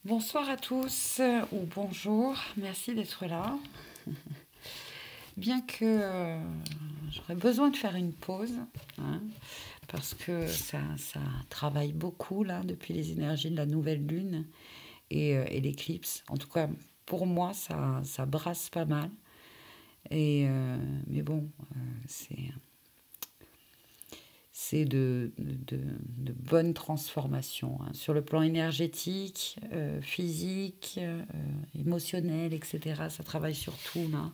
Bonsoir à tous ou bonjour, merci d'être là. Bien que j'aurais besoin de faire une pause, hein, parce que ça travaille beaucoup là depuis les énergies de la nouvelle lune et l'éclipse. En tout cas, pour moi, ça brasse pas mal. Mais bon, c'est c'est de bonnes transformations, hein, sur le plan énergétique, physique, émotionnel, etc. Ça travaille sur tout là.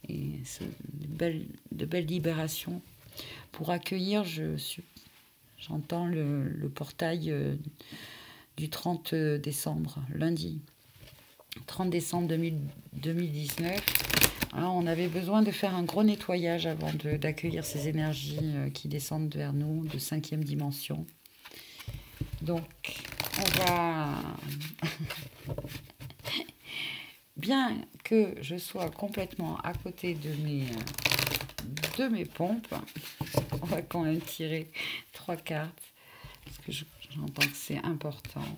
Et c'est de belles libérations. Pour accueillir, j'entends le portail du 30 décembre, lundi. 30 décembre 2019. Alors, on avait besoin de faire un gros nettoyage avant d'accueillir ces énergies qui descendent vers nous de 5e dimension. Donc, on va... Bien que je sois complètement à côté de mes pompes, on va quand même tirer 3 cartes, parce que j'entends que c'est important.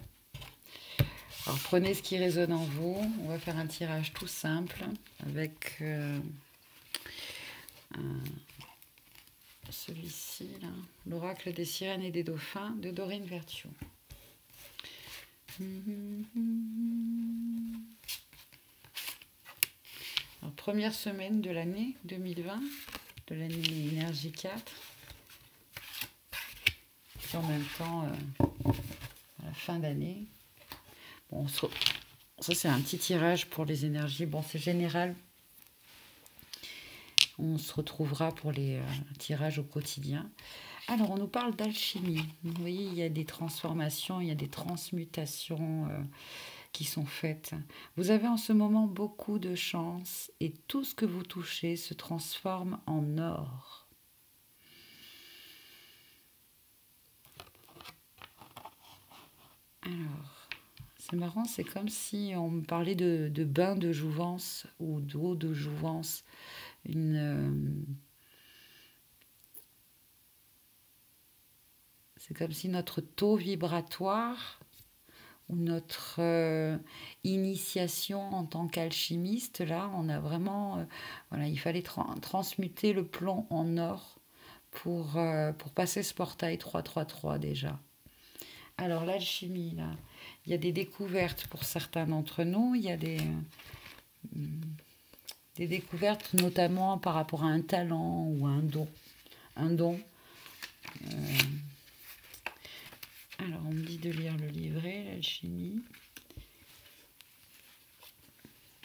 Alors prenez ce qui résonne en vous. On va faire un tirage tout simple avec celui-ci, là, l'oracle des sirènes et des dauphins de Dorine Virtue. Alors, première semaine de l'année 2020, de l'année énergie 4. Et en même temps, à la fin d'année. Bon, ça c'est un petit tirage pour les énergies. Bon, c'est général. On se retrouvera pour les tirages au quotidien. Alors, on nous parle d'alchimie. Vous voyez, il y a des transformations, il y a des transmutations qui sont faites. Vous avez en ce moment beaucoup de chance et tout ce que vous touchez se transforme en or. Alors, c'est marrant, c'est comme si on me parlait de bain de jouvence ou d'eau de jouvence. C'est comme si notre taux vibratoire ou notre initiation en tant qu'alchimiste, là, on a vraiment... voilà, il fallait transmuter le plomb en or pour passer ce portail 333 déjà. Alors, l'alchimie, là, il y a des découvertes pour certains d'entre nous, il y a des découvertes notamment par rapport à un talent ou à un don. Alors, on me dit de lire le livret, l'alchimie.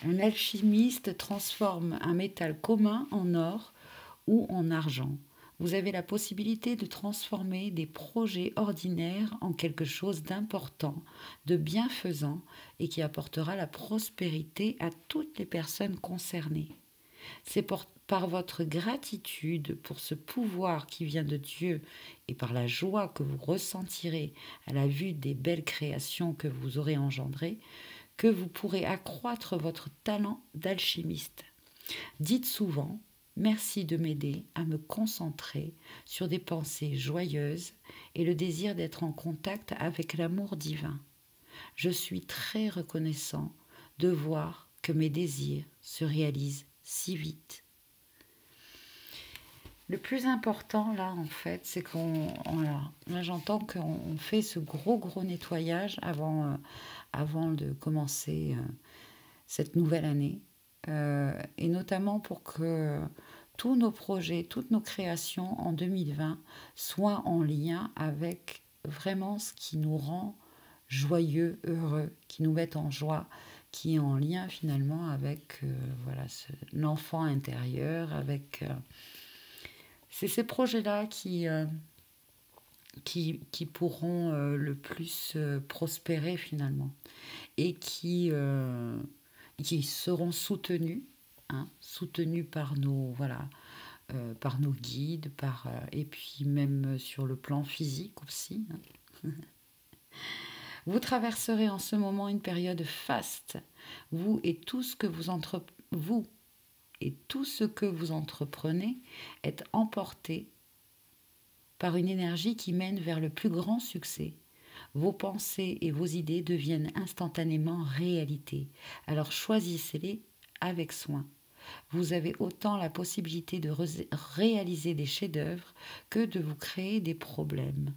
Un alchimiste transforme un métal commun en or ou en argent. Vous avez la possibilité de transformer des projets ordinaires en quelque chose d'important, de bienfaisant et qui apportera la prospérité à toutes les personnes concernées. C'est par votre gratitude pour ce pouvoir qui vient de Dieu et par la joie que vous ressentirez à la vue des belles créations que vous aurez engendrées que vous pourrez accroître votre talent d'alchimiste. Dites souvent « Merci de m'aider à me concentrer sur des pensées joyeuses et le désir d'être en contact avec l'amour divin. Je suis très reconnaissant de voir que mes désirs se réalisent si vite. » Le plus important, là, en fait, c'est là, j'entends qu'on fait ce gros nettoyage avant de commencer cette nouvelle année. Et notamment pour que tous nos projets, toutes nos créations en 2020 soient en lien avec vraiment ce qui nous rend joyeux, heureux, qui nous met en joie, qui est en lien finalement avec voilà, l'enfant intérieur, avec... c'est ces projets-là qui pourront le plus prospérer finalement et qui seront soutenus, hein, soutenus par nos, voilà, par nos guides, et puis même sur le plan physique aussi. Hein. Vous traverserez en ce moment une période faste, vous et tout ce que vous entreprenez est emporté par une énergie qui mène vers le plus grand succès. Vos pensées et vos idées deviennent instantanément réalité. Alors choisissez-les avec soin. Vous avez autant la possibilité de réaliser des chefs-d'œuvre que de vous créer des problèmes.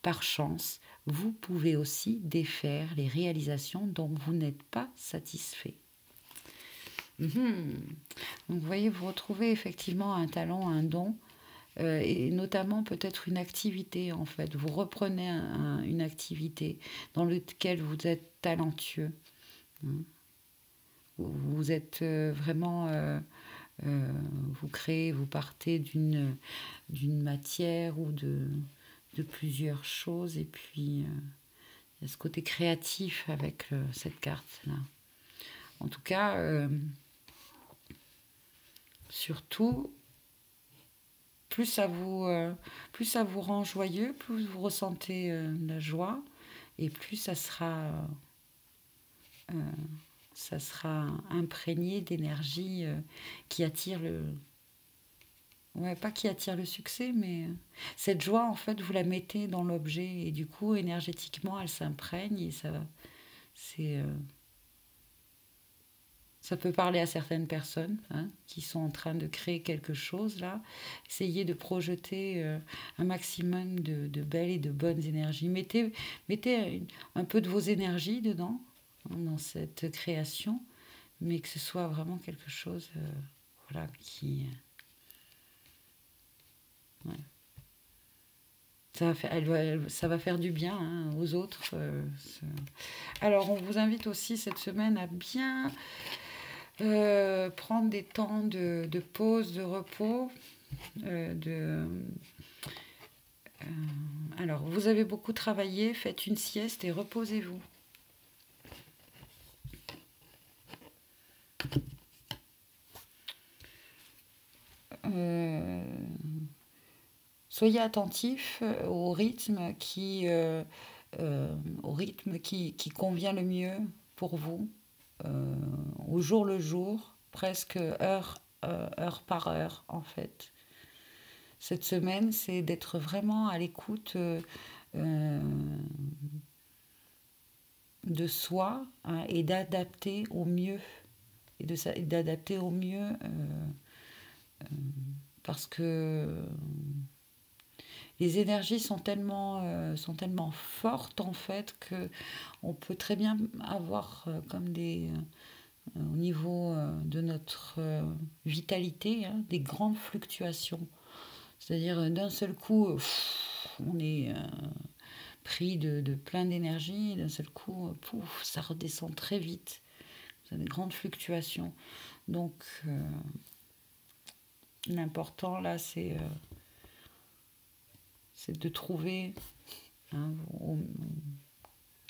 Par chance, vous pouvez aussi défaire les réalisations dont vous n'êtes pas satisfait. Donc vous voyez, vous retrouvez effectivement un talent, un don, et notamment peut-être une activité en fait. Vous reprenez une activité dans laquelle vous êtes talentueux. Vous êtes vraiment... vous créez, vous partez d'une matière ou de plusieurs choses, et puis il y a ce côté créatif avec cette carte-là. En tout cas, surtout, plus ça vous rend joyeux, plus vous ressentez la joie, et plus ça sera imprégné d'énergie qui attire pas qui attire le succès, mais cette joie, en fait, vous la mettez dans l'objet, et du coup, énergétiquement, elle s'imprègne, et ça peut parler à certaines personnes qui sont en train de créer quelque chose, là. Essayez de projeter un maximum de belles et de bonnes énergies. Mettez un peu de vos énergies dedans, dans cette création, mais que ce soit vraiment quelque chose qui... Ouais. Ça va faire du bien aux autres. Alors, on vous invite aussi cette semaine à bien prendre des temps de pause, de repos. Alors, vous avez beaucoup travaillé, faites une sieste et reposez-vous. Soyez attentifs au rythme qui convient le mieux pour vous, au jour le jour, presque heure par heure en fait. Cette semaine, c'est d'être vraiment à l'écoute de soi et d'adapter au mieux. D'adapter au mieux parce que les énergies sont tellement fortes en fait que on peut très bien avoir comme au niveau de notre vitalité des grandes fluctuations. C'est-à-dire d'un seul coup, on est pris de plein d'énergie, et d'un seul coup, ça redescend très vite. C'est des grandes fluctuations. Donc, l'important là, c'est de trouver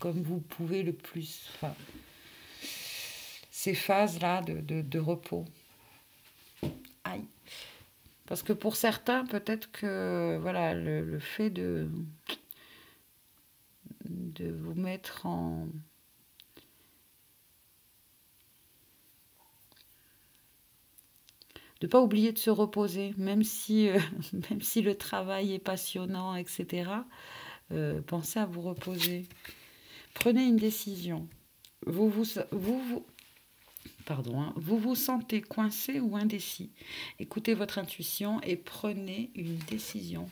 comme vous pouvez le plus ces phases-là de repos. Aïe. Parce que pour certains, peut-être que voilà, le fait de vous mettre en... de ne pas oublier de se reposer, même si le travail est passionnant, etc. Pensez à vous reposer. Prenez une décision. Vous vous sentez coincé ou indécis. Écoutez votre intuition et prenez une décision.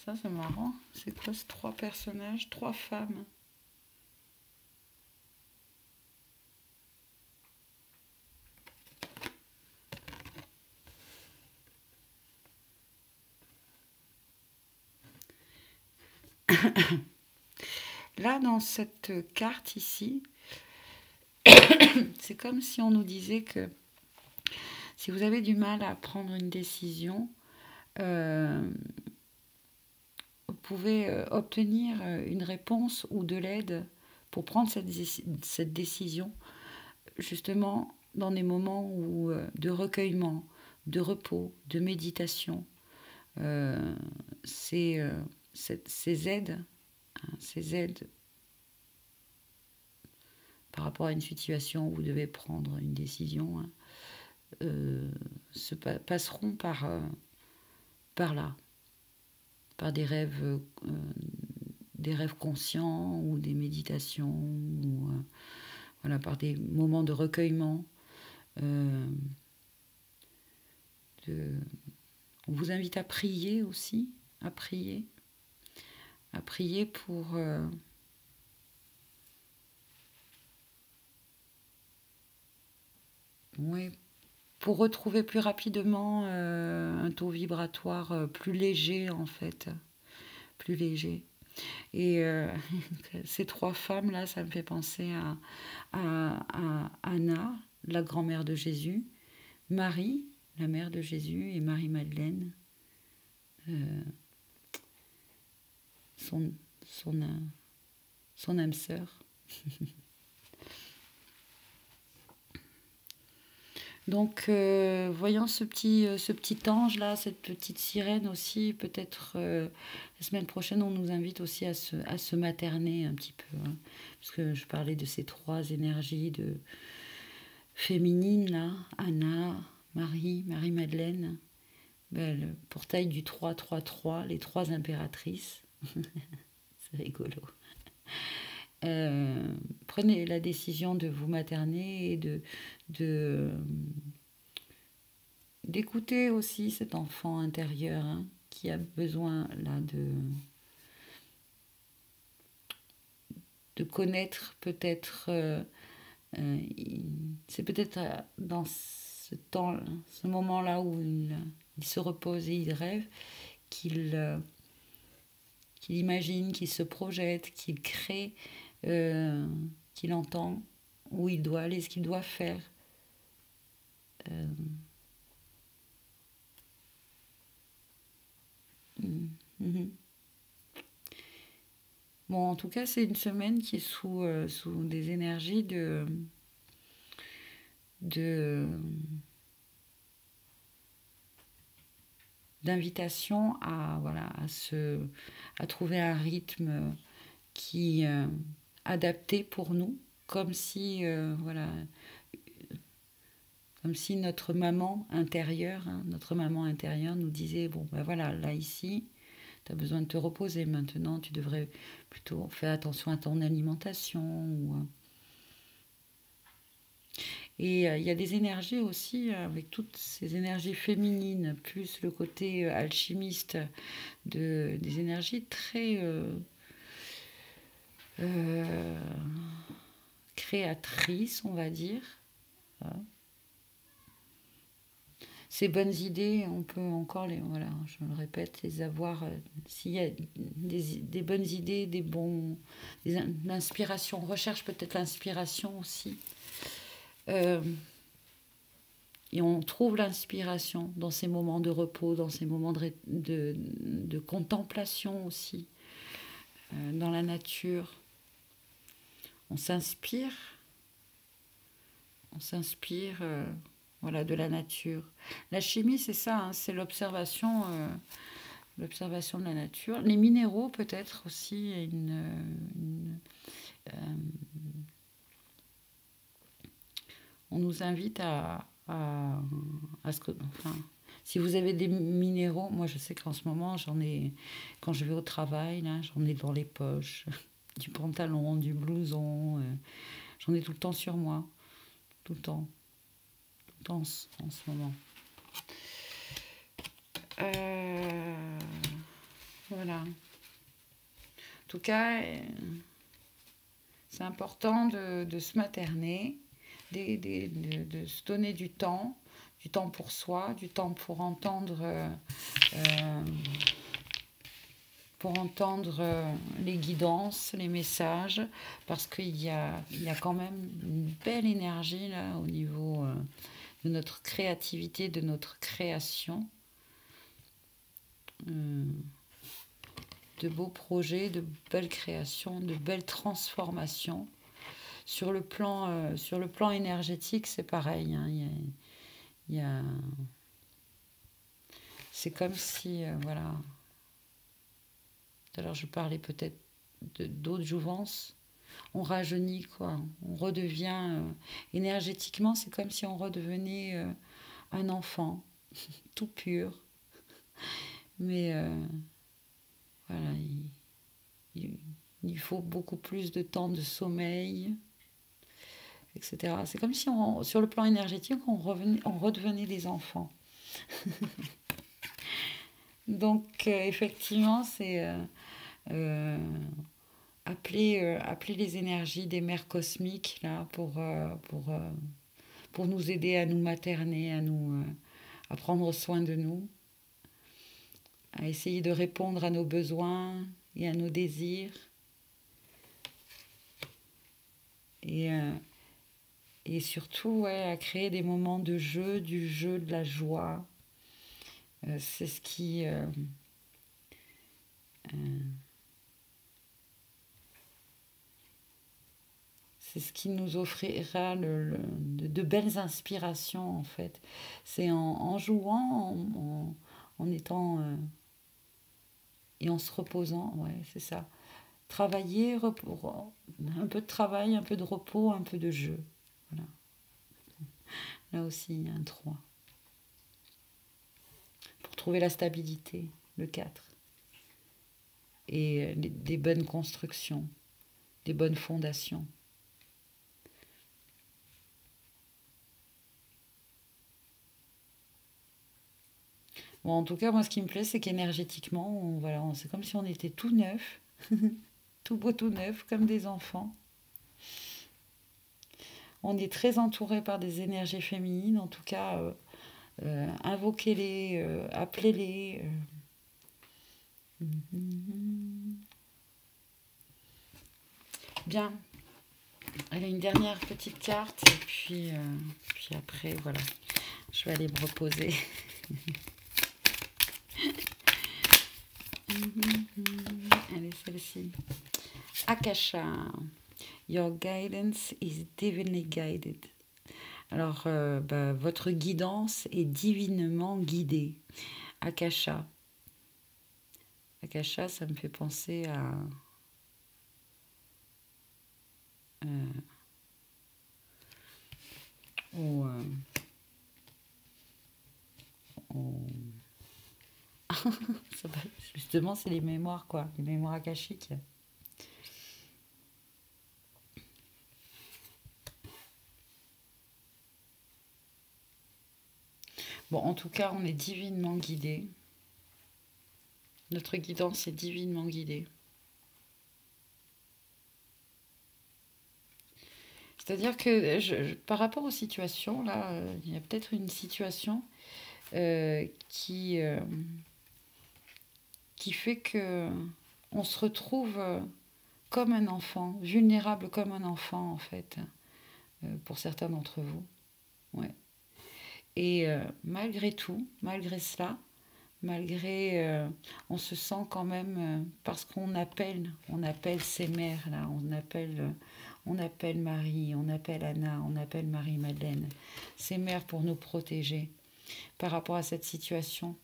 Ça, c'est marrant. C'est quoi ces 3 personnages? 3 femmes. Là, dans cette carte ici, c'est comme si on nous disait que si vous avez du mal à prendre une décision, vous pouvez obtenir une réponse ou de l'aide pour prendre cette décision, justement dans des moments de recueillement, de repos, de méditation. ces aides, hein, ces aides par rapport à une situation où vous devez prendre une décision, hein, passeront par là, par des rêves conscients ou des méditations, ou voilà, par des moments de recueillement. On vous invite à prier aussi, à prier pour oui, pour retrouver plus rapidement un taux vibratoire plus léger, en fait, plus léger. Et ces trois femmes-là, ça me fait penser à Anna, la grand-mère de Jésus, Marie, la mère de Jésus, et Marie-Madeleine, son, son, son âme sœur. Donc, voyant ce petit ange-là, cette petite sirène aussi, peut-être la semaine prochaine, on nous invite aussi à se materner un petit peu. Hein, parce que je parlais de ces trois énergies féminines, là, Anna, Marie-Madeleine, ben, le portail du 3-3-3, les trois impératrices. C'est rigolo. Prenez la décision de vous materner et d'écouter aussi cet enfant intérieur, hein, qui a besoin là de connaître peut-être, c'est peut-être dans ce moment-là où il se repose et il rêve, qu'il imagine, qu'il se projette, qu'il crée, qu'il entend où il doit aller, ce qu'il doit faire. Bon, en tout cas, c'est une semaine qui est sous des énergies d'invitation à trouver un rythme qui adapté pour nous, comme si notre maman intérieure, hein, nous disait, bon ben voilà, là ici, tu as besoin de te reposer maintenant, tu devrais plutôt faire attention à ton alimentation. Et il y a des énergies aussi, avec toutes ces énergies féminines, plus le côté alchimiste, des énergies très créatrices, on va dire. Voilà. Ces bonnes idées, on peut encore je le répète, les avoir. S'il y a des bonnes idées, l'inspiration, on recherche peut-être l'inspiration aussi. Et on trouve l'inspiration dans ces moments de repos, dans ces moments de contemplation aussi, dans la nature. On s'inspire de la nature. La chimie, c'est ça, hein, c'est l'observation de la nature. Les minéraux, peut-être aussi, on nous invite à ce que... Enfin, si vous avez des minéraux, moi je sais qu'en ce moment, quand je vais au travail, là, j'en ai dans les poches, du pantalon, du blouson, j'en ai tout le temps sur moi, tout le temps en ce moment. Voilà. En tout cas, c'est important de se materner, de se donner du temps pour soi, du temps pour entendre les guidances, les messages, parce qu'il y a quand même une belle énergie là au niveau de notre créativité, de notre création. De beaux projets, de belles créations, de belles transformations. Sur le plan énergétique, c'est pareil. Hein, c'est comme si, voilà. Tout à l'heure, je parlais peut-être d'eau de jouvence. On rajeunit, quoi. On redevient, énergétiquement, c'est comme si on redevenait un enfant, tout pur. Mais voilà, il, il faut beaucoup plus de temps de sommeil, etc. C'est comme si, sur le plan énergétique, on redevenait des enfants. Donc, effectivement, c'est appeler les énergies des mères cosmiques là, pour nous aider à nous materner, à prendre soin de nous, à essayer de répondre à nos besoins et à nos désirs. Et, et surtout, ouais, à créer des moments de jeu, du jeu, de la joie. C'est ce qui... c'est ce qui nous offrira de belles inspirations, en fait. C'est en jouant, en étant... et en se reposant, ouais, c'est ça. Travailler, un peu de travail, un peu de repos, un peu de jeu. Voilà. Là aussi, un 3. Pour trouver la stabilité, le 4. Et des bonnes constructions, des bonnes fondations. Bon, en tout cas, moi, ce qui me plaît, c'est qu'énergétiquement, voilà, c'est comme si on était tout neuf, tout beau, tout neuf, comme des enfants. On est très entouré par des énergies féminines, en tout cas, invoquez-les, appelez-les. Bien. Elle a une dernière petite carte, et puis après, voilà, je vais aller me reposer. Elle est celle-ci. Akasha. Your guidance is divinely guided. Alors, votre guidance est divinement guidée. Akasha. Akasha, ça me fait penser à... Justement, c'est les mémoires, quoi. Les mémoires akashiques. Bon, en tout cas, on est divinement guidé. Notre guidance est divinement guidée. C'est-à-dire que par rapport aux situations, là, il y a peut-être une situation qui fait que on se retrouve comme un enfant, vulnérable comme un enfant, en fait, pour certains d'entre vous. Ouais. Et malgré tout, malgré cela, on se sent quand même, parce qu'on appelle ces mères là, on appelle Marie, on appelle Anna, on appelle Marie-Madeleine, ces mères pour nous protéger par rapport à cette situation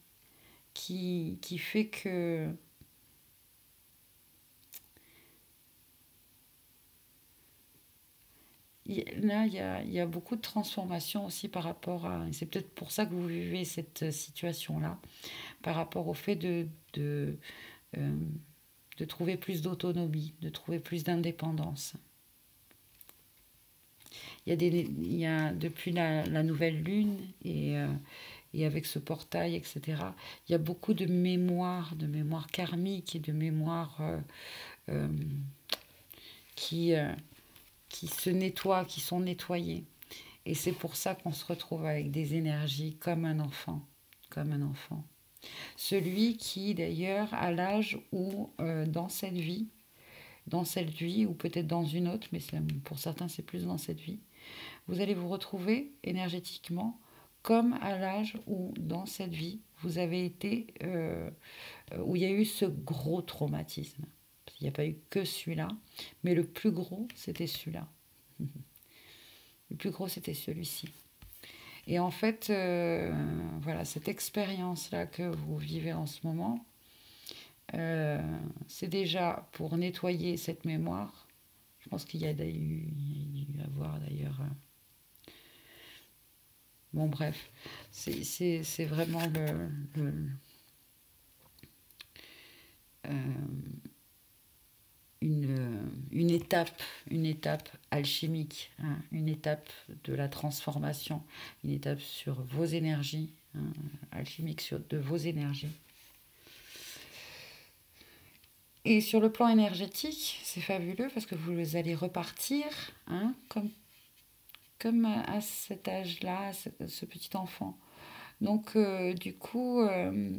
qui fait que là, il y a beaucoup de transformations aussi par rapport à... C'est peut-être pour ça que vous vivez cette situation-là, par rapport au fait de trouver plus d'autonomie, de trouver plus d'indépendance. Il y a depuis la nouvelle lune et avec ce portail, etc., il y a beaucoup de mémoires karmiques et de mémoires qui se nettoient, qui sont nettoyées. Et c'est pour ça qu'on se retrouve avec des énergies comme un enfant. Comme un enfant. Celui qui, d'ailleurs, à l'âge où, dans cette vie, ou peut-être dans une autre, mais pour certains, c'est plus dans cette vie, vous allez vous retrouver énergétiquement comme à l'âge où, dans cette vie, vous avez été, où il y a eu ce gros traumatisme. Il n'y a pas eu que celui-là, mais le plus gros, c'était celui-là. Le plus gros, c'était celui-ci. Et en fait, voilà, cette expérience-là que vous vivez en ce moment, c'est déjà pour nettoyer cette mémoire. Je pense qu'il y a dû avoir d'ailleurs. Bon, bref, c'est vraiment euh, une étape alchimique, hein, une étape de la transformation, une étape sur vos énergies, hein, alchimique de vos énergies. Et sur le plan énergétique, c'est fabuleux parce que vous allez repartir, hein, comme à cet âge-là, ce petit enfant. Donc, du coup, euh,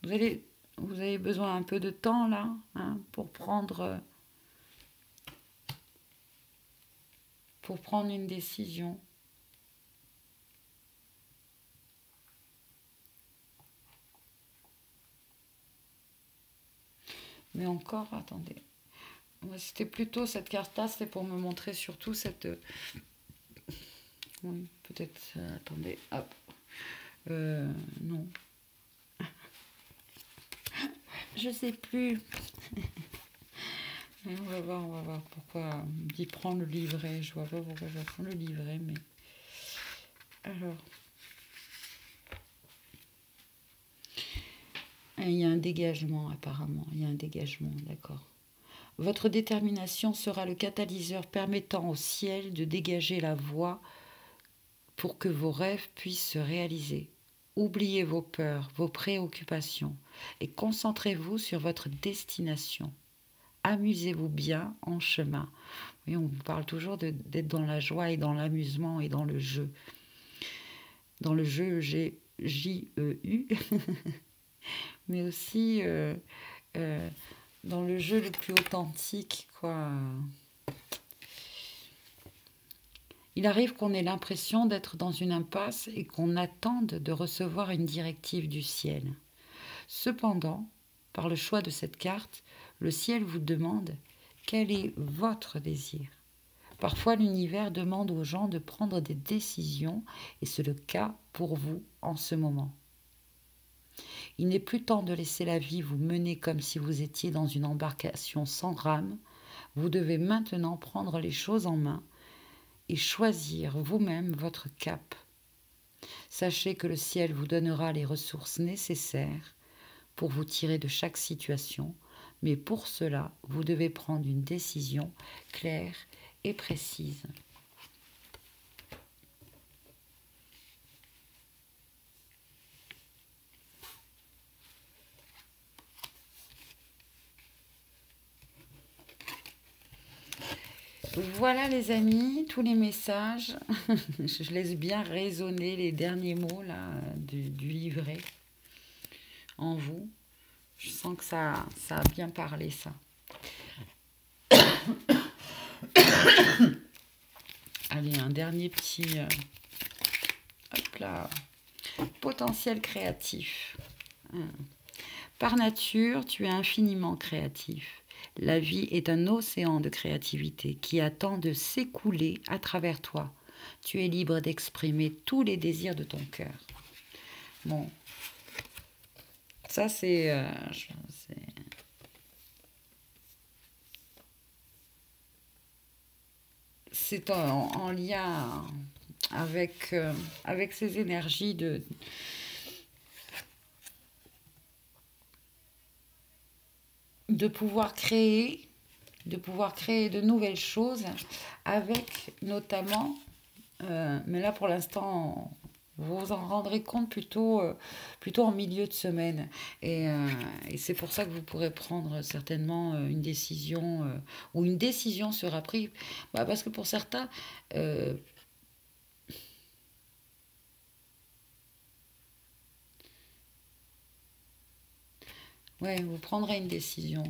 vous avez besoin un peu de temps là, hein, pour prendre une décision. Mais encore, attendez. C'était plutôt cette carte-là, c'était pour me montrer surtout cette. Oui, peut-être. Attendez, hop. Non. Je sais plus. On va voir pourquoi on dit prends le livret. Je vois pas pourquoi je vais prendre le livret, mais. Alors. Il y a un dégagement, apparemment. Il y a un dégagement, d'accord. Votre détermination sera le catalyseur permettant au ciel de dégager la voie pour que vos rêves puissent se réaliser. Oubliez vos peurs, vos préoccupations et concentrez-vous sur votre destination. Amusez-vous bien en chemin. Oui, on vous parle toujours d'être dans la joie et dans l'amusement et dans le jeu. Dans le jeu, j'ai J-E-U, mais aussi dans le jeu le plus authentique, quoi. Il arrive qu'on ait l'impression d'être dans une impasse et qu'on attende de recevoir une directive du ciel. Cependant, par le choix de cette carte, le ciel vous demande quel est votre désir. Parfois, l'univers demande aux gens de prendre des décisions et c'est le cas pour vous en ce moment. Il n'est plus temps de laisser la vie vous mener comme si vous étiez dans une embarcation sans rame. Vous devez maintenant prendre les choses en main et choisir vous-même votre cap. Sachez que le ciel vous donnera les ressources nécessaires pour vous tirer de chaque situation, mais pour cela, vous devez prendre une décision claire et précise. Voilà les amis, tous les messages. Je laisse bien résonner les derniers mots là, du livret en vous. Je sens que ça a bien parlé ça. Allez, un dernier petit... hop là. Potentiel créatif. Par nature, tu es infiniment créatif. La vie est un océan de créativité qui attend de s'écouler à travers toi. Tu es libre d'exprimer tous les désirs de ton cœur. Bon, ça c'est en lien avec ces énergies de pouvoir créer de nouvelles choses avec notamment, mais là pour l'instant vous vous en rendrez compte plutôt en milieu de semaine et c'est pour ça que vous pourrez prendre certainement une décision ou une décision sera prise, parce que pour certains ouais, vous prendrez une décision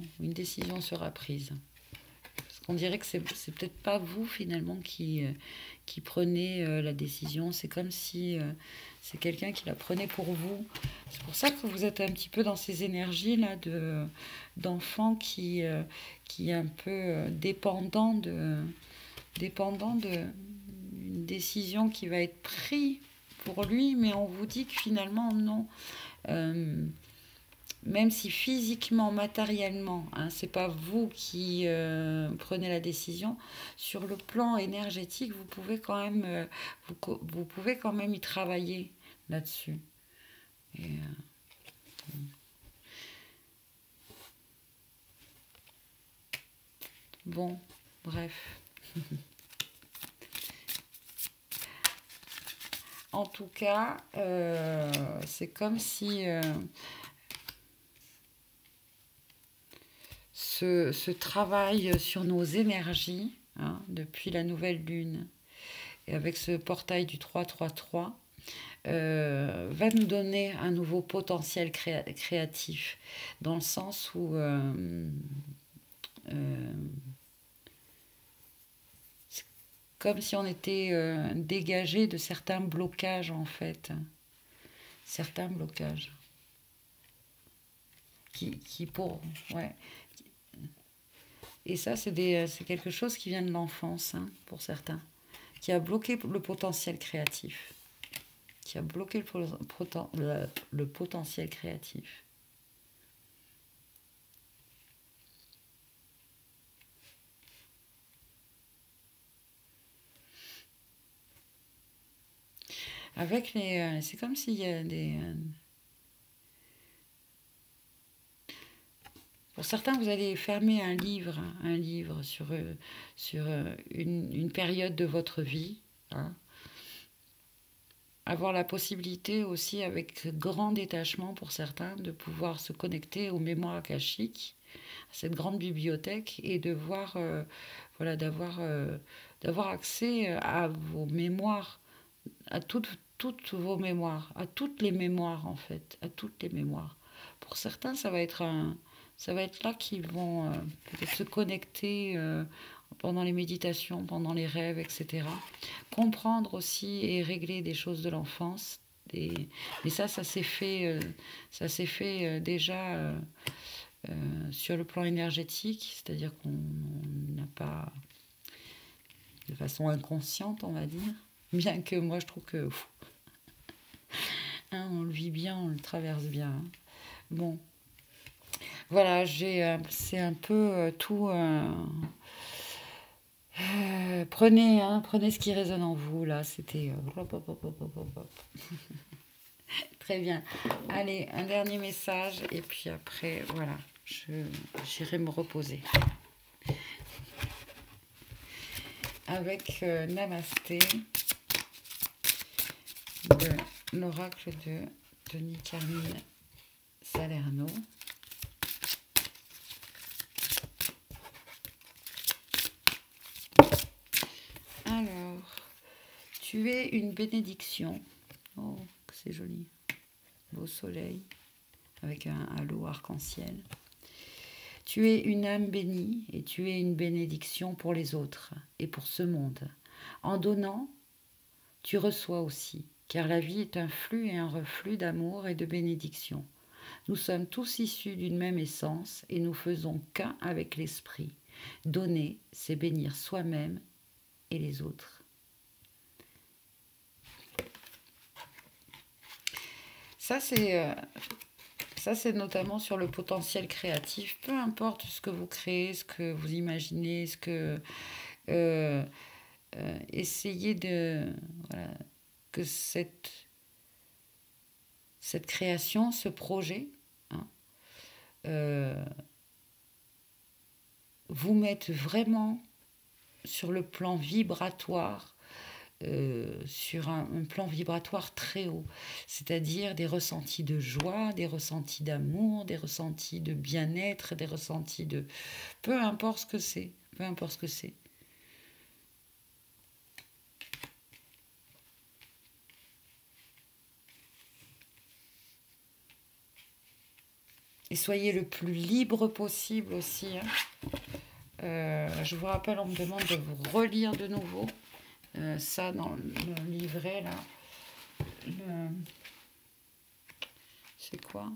sera prise. Parce qu'on dirait que c'est peut-être pas vous finalement qui prenez la décision, c'est comme si c'est quelqu'un qui la prenait pour vous. C'est pour ça que vous êtes un petit peu dans ces énergies-là d'enfant qui est un peu dépendant dépendant d'une décision qui va être prise pour lui, mais on vous dit que finalement, non. Même si physiquement, matériellement, hein, c'est pas vous qui prenez la décision, sur le plan énergétique, vous pouvez quand même, vous pouvez quand même y travailler là-dessus. Et, bon, bref. En tout cas, c'est comme si ce travail sur nos énergies, hein, depuis la nouvelle lune, et avec ce portail du 333, va nous donner un nouveau potentiel créatif, dans le sens où euh, c'est comme si on était dégagé de certains blocages, en fait. Certains blocages. Qui pour... Ouais. Et ça, c'est quelque chose qui vient de l'enfance, hein, pour certains, qui a bloqué le potentiel créatif. Qui a bloqué le potentiel créatif. Avec les... c'est comme s'il y a des... pour certains, vous allez fermer un livre sur une période de votre vie, hein. Avoir la possibilité aussi, avec grand détachement pour certains, de pouvoir se connecter aux mémoires akashiques, à cette grande bibliothèque, et de voir, voilà, d'avoir accès à vos mémoires, à toutes vos mémoires, à toutes les mémoires en fait, à toutes les mémoires. Pour certains, ça va être là qu'ils vont peut-être se connecter pendant les méditations, pendant les rêves, etc. Comprendre aussi et régler des choses de l'enfance. Mais ça s'est fait déjà sur le plan énergétique, c'est-à-dire qu'on n'a pas de façon inconsciente, on va dire. Bien que moi, je trouve que hein, on le vit bien, on le traverse bien, hein. Bon, voilà, c'est un peu tout. Prenez, hein, prenez ce qui résonne en vous, là. C'était. Hop, hop, hop, hop, hop, hop, hop. Très bien. Allez, un dernier message, et puis après, voilà, j'irai me reposer. Avec Namasté, de l'oracle de Denis Carmine Salerno. Alors, tu es une bénédiction. Oh, que c'est joli. Beau soleil, avec un halo arc-en-ciel. Tu es une âme bénie et tu es une bénédiction pour les autres et pour ce monde. En donnant, tu reçois aussi, car la vie est un flux et un reflux d'amour et de bénédiction. Nous sommes tous issus d'une même essence et nous faisons qu'un avec l'esprit. Donner, c'est bénir soi-même et les autres. Ça, c'est notamment sur le potentiel créatif. Peu importe ce que vous créez, ce que vous imaginez, ce que... essayez de... Voilà, que cette création, ce projet, hein, vous mette vraiment sur le plan vibratoire, sur un plan vibratoire très haut, c'est-à-dire des ressentis de joie, des ressentis d'amour, des ressentis de bien-être, des ressentis de... peu importe ce que c'est, peu importe ce que c'est. Et soyez le plus libre possible aussi, hein. Je vous rappelle, on me demande de vous relire de nouveau ça dans le livret là. C'est quoi?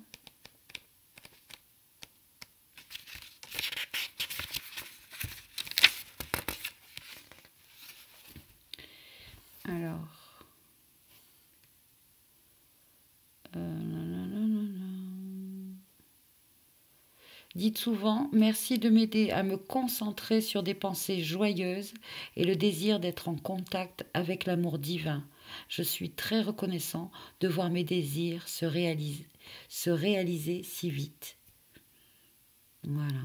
Dites souvent merci de m'aider à me concentrer sur des pensées joyeuses et le désir d'être en contact avec l'amour divin. Je suis très reconnaissant de voir mes désirs se réaliser si vite. Voilà.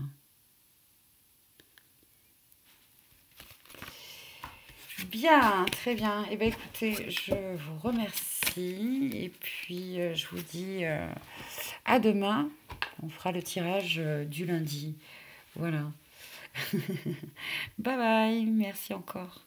Bien, très bien. Eh bien, écoutez, je vous remercie et puis je vous dis à demain. On fera le tirage du lundi. Voilà. Bye bye. Merci encore.